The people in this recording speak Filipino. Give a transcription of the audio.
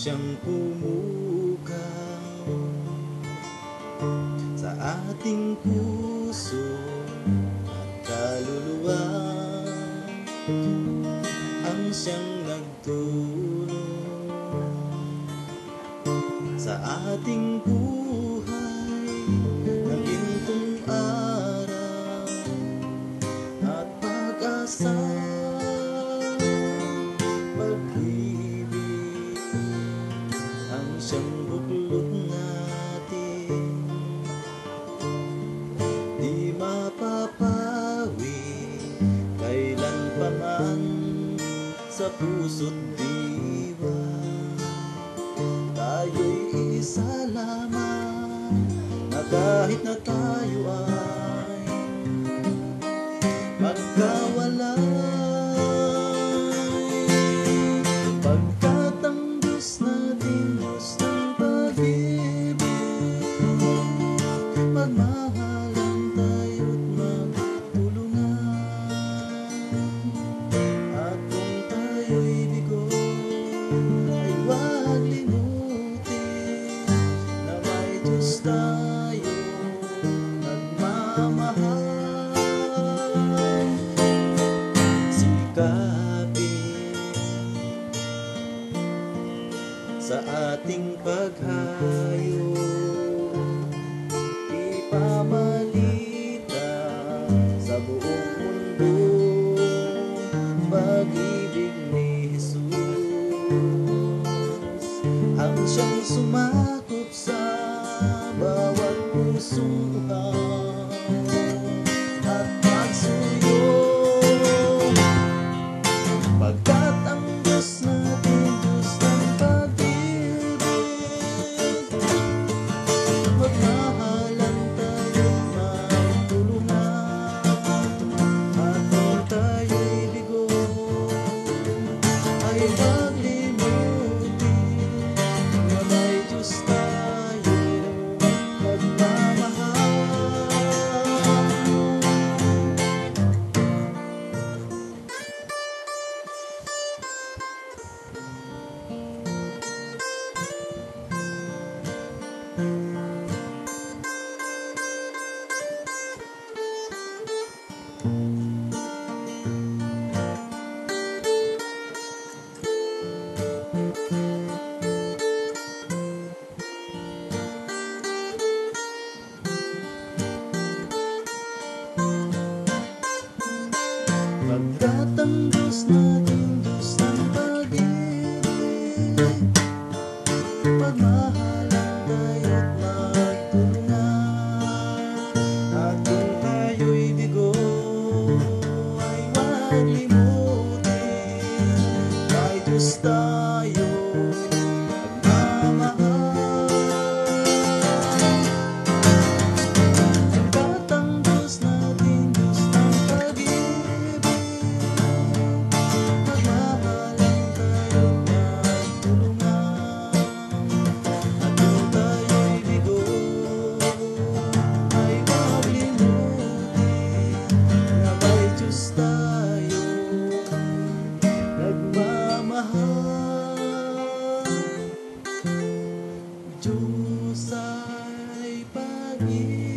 siyang pumukaw sa ating puso at kaluluwa, ang siyang nagtulong sa ating buhay ng gintong araw at pag-asa. Pag-ibig ang siyang buklod natin, di mapapawi kailan pa man sa puso't diwa. Tayo'y isa lamang na kahit na tayo ay magkawalay, pagkat ang Diyos natin Diyos ng pag-ibig. Magmahalan tayo't magtulungan, at kung tayo'y bigo ay huwag limutin na may Diyos tayo nagmamahal. Sikapin sa ating paghayo, ipamalita sa buong mundo pag-ibig ni Jesus, ang siyang sumakop sa bawat pusong uhaw at pagsuyo. Pagkat ang Diyos natin Diyos ng pag-ibig, magmahalan tayo't magtulungan, at kung tayo'y bigo ay huwag limutin na may Diyos tayo nagmamahal. Pagkat ang Diyos natin Diyos ng pag-ibig, magmahalan tayo't magtulungan, at kung tayo'y bigo ay huwag limutin may Diyos tayo nagmamahal. Pagkat ang Diyos natin Diyos ng pag-ibig, magmahalan tayo't magtulungan, at kung tayo'y bigo ay huwag limutin na may Diyos tayo nagmamahal. Diyos ay pag-ibig.